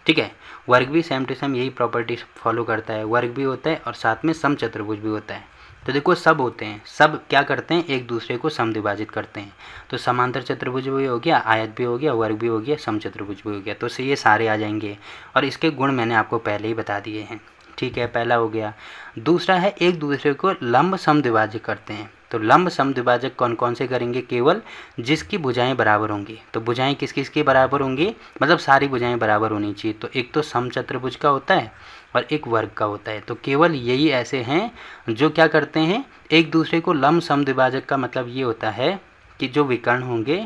ठीक है, वर्ग भी सेम टू सेम यही प्रॉपर्टी फॉलो करता है, वर्ग भी होता है और साथ में समचतुर्भुज भी होता है। तो देखो सब होते हैं, सब क्या करते हैं, एक दूसरे को समद्विभाजित करते हैं। तो समांतर चतुर्भुज भी हो गया, आयत भी हो गया, वर्ग भी हो गया, समचतुर्भुज भी हो गया। तो ये सारे आ जाएंगे और इसके गुण मैंने आपको पहले ही बता दिए हैं। ठीक है, पहला हो गया। दूसरा है एक दूसरे को लंब समद्विभाजक करते हैं। तो लंब समद्विभाजक कौन कौन से करेंगे, केवल जिसकी भुजाएं बराबर होंगी। तो भुजाएं किस किस की बराबर होंगी, मतलब सारी भुजाएं बराबर होनी चाहिए। तो एक तो समचतुर्भुज का होता है और एक वर्ग का होता है। तो केवल यही ऐसे हैं जो क्या करते हैं, एक दूसरे को लंब समद्विभाजक का मतलब ये होता है कि जो विकर्ण होंगे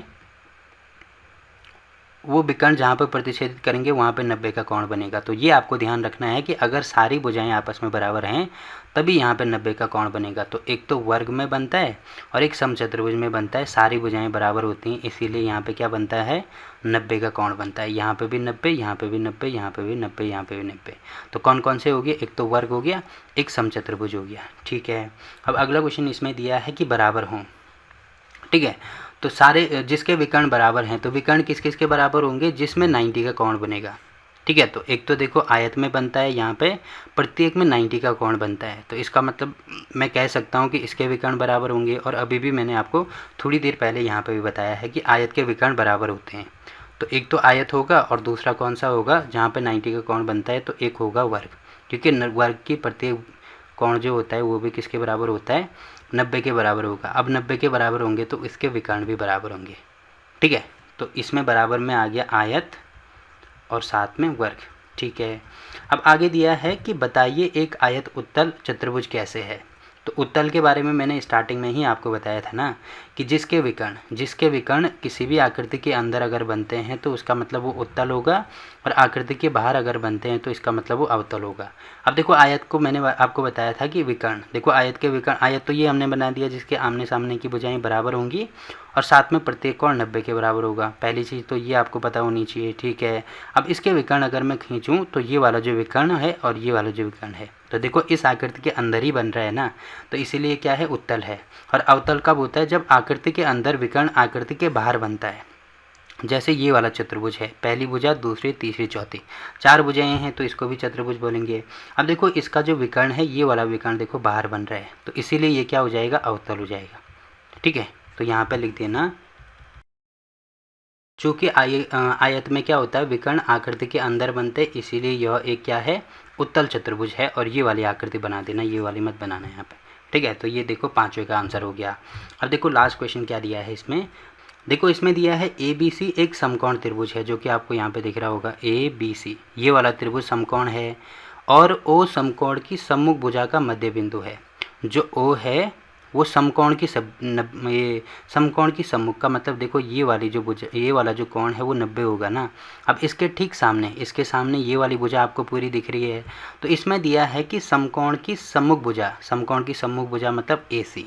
वो विकर्ण जहाँ पर प्रतिच्छेदित करेंगे वहाँ पे 90 का कोण बनेगा। तो ये आपको ध्यान रखना है कि अगर सारी भुजाएं आपस में बराबर हैं तभी यहाँ पे 90 का कोण बनेगा। तो एक तो वर्ग में बनता है और एक समचतुर्भुज में बनता है। सारी भुजाएं बराबर होती हैं, इसीलिए यहाँ पे क्या बनता है, 90 का कोण बनता है। यहाँ पे भी 90, यहाँ पे भी 90, यहाँ पे भी 90, यहाँ पे भी 90। तो कौन कौन से हो गए, एक तो वर्ग हो गया, एक समचतुर्भुज हो गया। ठीक है, अब अगला क्वेश्चन इसमें दिया है कि बराबर हों। ठीक है, तो सारे जिसके विकर्ण बराबर हैं, तो विकर्ण किस किस के बराबर होंगे, जिसमें 90 का कोण बनेगा। ठीक है, तो एक तो देखो आयत में बनता है, यहाँ पे प्रत्येक में 90 का कोण बनता है। तो इसका मतलब मैं कह सकता हूँ कि इसके विकर्ण बराबर होंगे। और अभी भी मैंने आपको थोड़ी देर पहले यहाँ पे भी बताया है कि आयत के विकर्ण बराबर होते हैं। तो एक तो आयत होगा और दूसरा कौन सा होगा, जहाँ पे 90 का कोण बनता है, तो एक होगा वर्ग, क्योंकि वर्ग की प्रत्येक कोण जो होता है वो भी किसके बराबर होता है, 90 के बराबर होगा। अब 90 के बराबर होंगे तो इसके विकर्ण भी बराबर होंगे। ठीक है, तो इसमें बराबर में आ गया आयत और साथ में वर्ग। ठीक है, अब आगे दिया है कि बताइए एक आयत उत्तल चतुर्भुज कैसे है। तो उत्तल के बारे में मैंने स्टार्टिंग में ही आपको बताया था ना कि जिसके विकर्ण किसी भी आकृति के अंदर अगर बनते हैं तो उसका मतलब वो उत्तल होगा, और आकृति के बाहर अगर बनते हैं तो इसका मतलब वो अवतल होगा। अब देखो आयत को मैंने आपको बताया था कि विकर्ण, देखो आयत के विकर्ण, आयत तो ये हमने बना दिया जिसके आमने सामने की भुजाएं बराबर होंगी और साथ में प्रत्येक कोण 90 के बराबर होगा। पहली चीज़ तो ये आपको पता होनी चाहिए। ठीक है, अब इसके विकर्ण अगर मैं खींचूँ तो ये वाला जो विकर्ण है और ये वाला जो विकर्ण है, तो देखो इस आकृति के अंदर ही बन रहा है ना, तो इसीलिए क्या है, उत्तल है। और अवतल कब होता है, जब आकृति के अंदर विकर्ण आकृति के बाहर बनता है। जैसे ये वाला चतुर्भुज है, पहली भुजा, दूसरी, तीसरी, चौथी, 4 भुजाएं हैं तो इसको भी चतुर्भुज बोलेंगे। अब देखो इसका जो विकर्ण है, ये वाला विकर्ण देखो बाहर बन रहा है, तो इसीलिए ये क्या हो जाएगा, अवतल हो जाएगा। ठीक है, तो यहाँ पे लिख देना, चूँकि आयत में क्या होता है, विकर्ण आकृति के अंदर बनते, इसीलिए यह एक क्या है, उत्तल चतुर्भुज है। और ये वाली आकृति बना देना, ये वाली मत बनाना यहाँ पे। ठीक है, तो ये देखो 5वें का आंसर हो गया। अब देखो लास्ट क्वेश्चन क्या दिया है इसमें, देखो इसमें दिया है ABC एक समकोण त्रिभुज है, जो कि आपको यहाँ पे दिख रहा होगा ABC, ये वाला त्रिभुज समकोण है और O समकोण की सम्मुख भुजा का मध्य बिंदु है। जो O है वो समकोण की ये समकोण की सम्मुख का मतलब देखो ये वाली जो भुजा, ये वाला जो कोण है वो 90 होगा ना। अब इसके ठीक सामने, इसके सामने ये वाली भुजा आपको पूरी दिख रही है। तो इसमें दिया है कि समकोण की सम्मुख भुजा, समकोण की सम्मुख भुजा मतलब AC,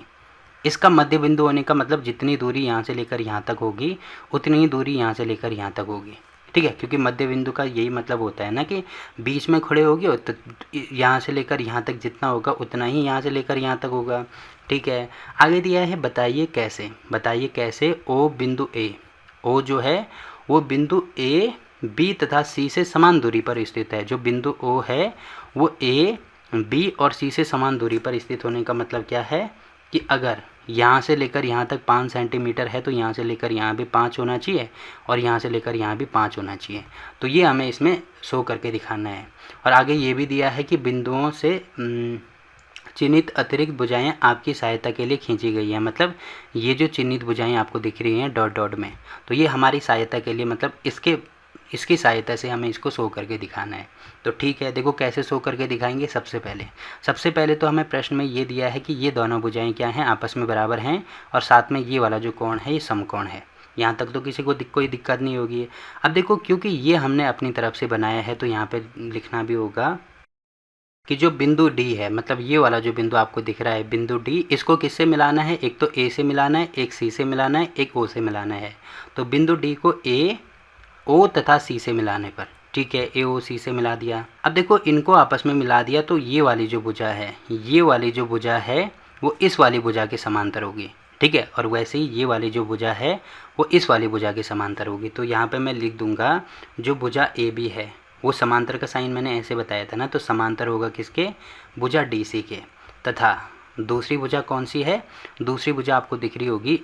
इसका मध्य बिंदु होने का मतलब जितनी दूरी यहाँ से लेकर यहाँ तक होगी उतनी ही दूरी यहाँ से लेकर यहाँ तक होगी। ठीक है, क्योंकि मध्य बिंदु का यही मतलब होता है ना कि बीच में खड़े होगे तो यहाँ से लेकर यहाँ तक जितना होगा उतना ही यहाँ से लेकर यहाँ तक होगा। ठीक है, आगे दिया है बताइए कैसे O बिंदु A, O जो है वो बिंदु A, B तथा C से समान दूरी पर स्थित है। जो बिंदु O है वो A, B और C से समान दूरी पर स्थित होने का मतलब क्या है कि अगर यहाँ से लेकर यहाँ तक 5 सेंटीमीटर है तो यहाँ से लेकर यहाँ भी 5 होना चाहिए और यहाँ से लेकर यहाँ भी 5 होना चाहिए। तो ये हमें इसमें शो करके दिखाना है। और आगे ये भी दिया है कि बिंदुओं से चिन्हित अतिरिक्त भुजाएं आपकी सहायता के लिए खींची गई हैं। मतलब ये जो चिन्हित भुजाएं आपको दिख रही हैं डॉट डॉट में, तो ये हमारी सहायता के लिए, मतलब इसकी सहायता से हमें इसको शो करके दिखाना है। तो ठीक है, देखो कैसे शो करके दिखाएंगे। सबसे पहले तो हमें प्रश्न में ये दिया है कि ये दोनों भुजाएं क्या हैं, आपस में बराबर हैं और साथ में ये वाला जो कोण है ये समकोण है। यहाँ तक तो किसी को कोई दिक्कत नहीं होगी। अब देखो क्योंकि ये हमने अपनी तरफ से बनाया है तो यहाँ पे लिखना भी होगा कि जो बिंदु डी है, मतलब ये वाला जो बिंदु आपको दिख रहा है बिंदु डी, इसको किससे मिलाना है? एक तो ए से मिलाना है, एक सी से मिलाना है, एक ओ से मिलाना है। तो बिंदु डी को ए, ओ तथा सी से मिलाने पर, ठीक है, ए ओ सी से मिला दिया। अब देखो इनको आपस में मिला दिया तो ये वाली जो भुजा है, ये वाली जो भुजा है वो इस वाली भुजा के समांतर होगी, ठीक है। और वैसे ही ये वाली जो भुजा है वो इस वाली भुजा के समांतर होगी। तो यहाँ पे मैं लिख दूंगा जो भुजा ए बी है वो समांतर का साइन मैंने ऐसे बताया था ना, तो समांतर होगा किसके? भुजा डी सी के। तथा दूसरी भुजा कौन सी है? दूसरी भुजा आपको दिख रही होगी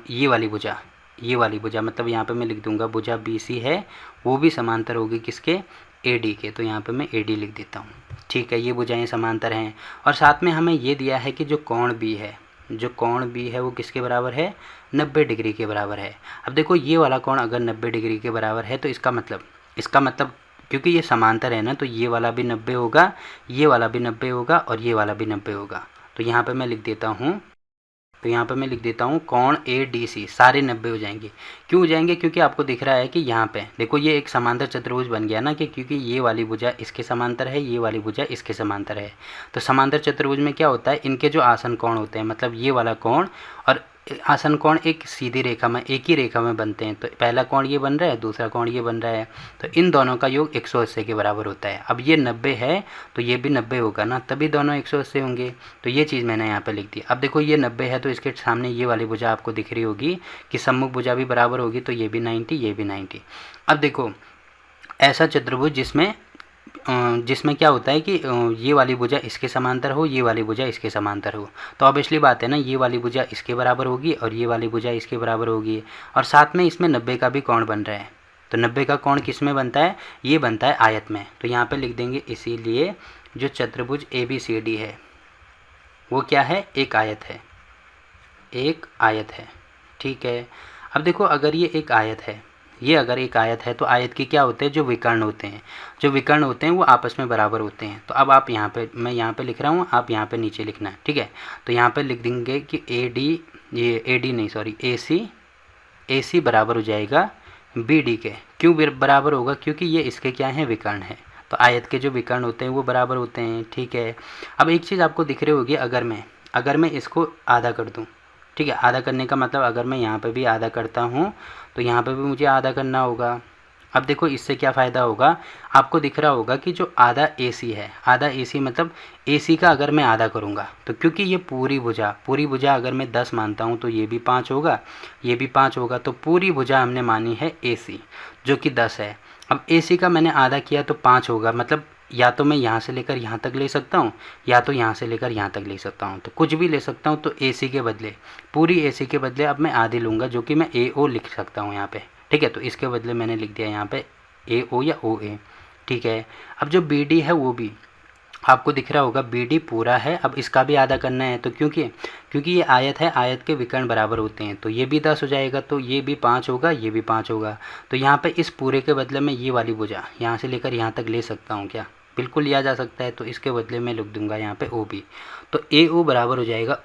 ये वाली भुजा, ये वाली भुजा, मतलब यहाँ पे मैं लिख दूंगा भुजा बी सी है, वो भी समांतर होगी किसके? ए डी के। तो यहाँ पे मैं ए डी लिख देता हूँ, ठीक है। ये भुजाएं समांतर हैं। और साथ में हमें ये दिया है कि जो कोण बी है, जो कोण बी है वो किसके बराबर है? 90 डिग्री के बराबर है। अब देखो ये वाला कोण अगर 90 डिग्री के बराबर है तो इसका मतलब क्योंकि ये समांतर है ना, तो ये वाला भी 90 होगा, ये वाला भी 90 होगा और ये वाला भी 90 होगा। तो यहाँ पे मैं लिख देता हूँ कोण ए डी सी सारे 90 हो जाएंगे। क्यों हो जाएंगे? क्योंकि आपको दिख रहा है कि यहाँ पे देखो ये एक समांतर चतुर्भुज बन गया ना, कि क्योंकि ये वाली भुजा इसके समांतर है, ये वाली भुजा इसके समांतर है। तो समांतर चतुर्भुज में क्या होता है? इनके जो आसन कोण होते हैं, मतलब ये वाला कोण और आसन कोण एक सीधी रेखा में, एक ही रेखा में बनते हैं। तो पहला कोण ये बन रहा है, दूसरा कोण ये बन रहा है, तो इन दोनों का योग 180 के बराबर होता है। अब ये 90 है तो ये भी 90 होगा ना, तभी दोनों 180 होंगे। तो ये चीज़ मैंने यहाँ पे लिख दी। अब देखो ये 90 है तो इसके सामने ये वाली भुजा आपको दिख रही होगी कि सम्मुख भुजा भी बराबर होगी, तो ये भी 90, ये भी 90। अब देखो ऐसा चतुर्भुज जिसमें क्या होता है कि ये वाली भुजा इसके समांतर हो, ये वाली भुजा इसके समांतर हो, तो ऑब्वियसली बात है ना, ये वाली भुजा इसके बराबर होगी और ये वाली भुजा इसके बराबर होगी। और साथ में इसमें 90 का भी कोण बन रहा है। तो 90 का कोण किस में बनता है? ये बनता है आयत में। तो यहाँ पे लिख देंगे इसीलिए जो चतुर्भुज ए बी सी डी है वो क्या है? एक आयत है, एक आयत है, ठीक है। अब देखो अगर ये एक आयत है, ये अगर एक आयत है तो आयत के क्या होते हैं? जो विकर्ण होते हैं, जो विकर्ण होते हैं वो आपस में बराबर होते हैं। तो अब आप यहाँ पे, मैं यहाँ पे लिख रहा हूँ, आप यहाँ पे नीचे लिखना है, ठीक है। तो यहाँ पे लिख देंगे कि ए सी बराबर हो जाएगा बी डी के। क्यों बराबर होगा? क्योंकि ये इसके क्या हैं? विकर्ण है। तो आयत के जो विकर्ण होते हैं वो बराबर होते हैं, ठीक है। अब एक चीज़ आपको दिख रही होगी, अगर मैं इसको आधा कर दूँ, ठीक है, आधा करने का मतलब अगर मैं यहाँ पे भी आधा करता हूँ तो यहाँ पे भी मुझे आधा करना होगा। अब देखो इससे क्या फ़ायदा होगा? आपको दिख रहा होगा कि जो आधा AC है, आधा AC मतलब AC का अगर मैं आधा करूँगा तो क्योंकि ये पूरी भुजा अगर मैं 10 मानता हूँ तो ये भी 5 होगा, ये भी 5 होगा। तो पूरी भुजा हमने मानी है AC जो कि 10 है। अब AC का मैंने आधा किया तो 5 होगा, मतलब या तो मैं यहाँ से लेकर यहाँ तक ले सकता हूँ या तो यहाँ से लेकर यहाँ तक ले सकता हूँ, तो कुछ भी ले सकता हूँ। तो AC के बदले, पूरी AC के बदले अब मैं आधी लूँगा जो कि मैं AO लिख सकता हूँ यहाँ पे, ठीक है। तो इसके बदले मैंने लिख दिया यहाँ पे AO या OA, ठीक है। अब जो BD है वो भी आपको दिख रहा होगा, BD पूरा है, अब इसका भी आधा करना है। तो क्योंकि ये आयत है, आयत के विकर्ण बराबर होते हैं, तो ये भी 10 हो जाएगा, तो ये भी 5 होगा, ये भी 5 होगा। तो यहाँ पे इस पूरे के बदले में ये वाली भुजा यहाँ से लेकर यहाँ तक ले सकता हूँ क्या? बिल्कुल लिया जा सकता है। तो इसके बदले में लिख दूंगा यहाँ पे OB। तो AO बराबर हो जाएगा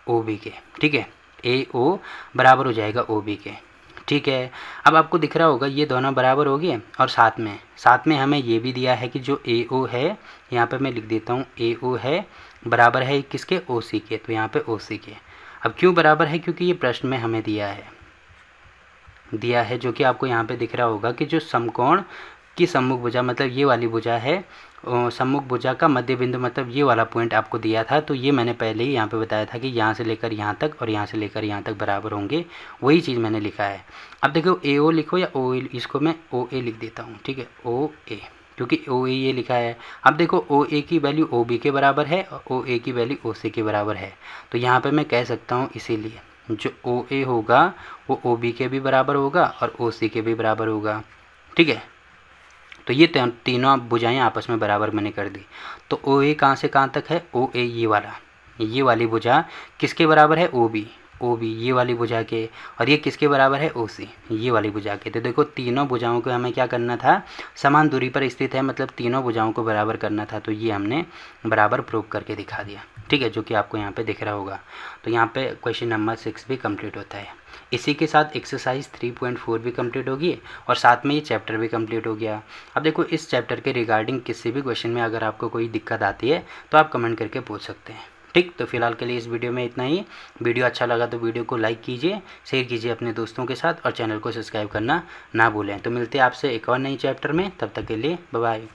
OB के, ठीक है, AO बराबर हो जाएगा OB के, ठीक है। अब आपको दिख रहा होगा ये दोनों बराबर हो गए और साथ में हमें ये भी दिया है कि जो AO है, यहाँ पे मैं लिख देता हूँ AO है बराबर है किसके? OC के। तो यहाँ पे OC के। अब क्यों बराबर है? क्योंकि ये प्रश्न में हमें दिया है जो कि आपको यहाँ पे दिख रहा होगा कि जो समकोण की सम्मुख भुजा, मतलब ये वाली भुजा है, सम्मुख भुजा का मध्य बिंदु, मतलब ये वाला पॉइंट आपको दिया था। तो ये मैंने पहले ही यहाँ पे बताया था कि यहाँ से लेकर यहाँ तक और यहाँ से लेकर यहाँ तक बराबर होंगे, वही चीज़ मैंने लिखा है। अब देखो AO लिखो या OA, इसको मैं OA लिख देता हूँ, ठीक है, OA, क्योंकि OA ये लिखा है। अब देखो OA की वैल्यू OB के बराबर है और OA की वैल्यू OC के बराबर है। तो यहाँ पर मैं कह सकता हूँ इसीलिए जो OA होगा वो OB के भी बराबर होगा और OC के भी बराबर होगा, ठीक है। तो ये तीनों भुजाएं आपस में बराबर मैंने कर दी। तो OA कहाँ से कहाँ तक है? OA ये वाली भुजा किसके बराबर है? OB। ओ बी ये वाली भुजा के, और ये किसके बराबर है, ओ सी ये वाली भुजा के। तो देखो तीनों भुजाओं को हमें क्या करना था, समान दूरी पर स्थित है, मतलब तीनों भुजाओं को बराबर करना था। तो ये हमने बराबर प्रूव करके दिखा दिया, ठीक है, जो कि आपको यहाँ पे दिख रहा होगा। तो यहाँ पे क्वेश्चन नंबर 6 भी कंप्लीट होता है। इसी के साथ एक्सरसाइज 3.4 भी कंप्लीट होगी और साथ में ये चैप्टर भी कंप्लीट हो गया। अब देखो इस चैप्टर के रिगार्डिंग किसी भी क्वेश्चन में अगर आपको कोई दिक्कत आती है तो आप कमेंट करके पूछ सकते हैं, ठीक। तो फिलहाल के लिए इस वीडियो में इतना ही। वीडियो अच्छा लगा तो वीडियो को लाइक कीजिए, शेयर कीजिए अपने दोस्तों के साथ और चैनल को सब्सक्राइब करना ना भूलें। तो मिलते हैं आपसे एक और नई चैप्टर में, तब तक के लिए बाय बाय।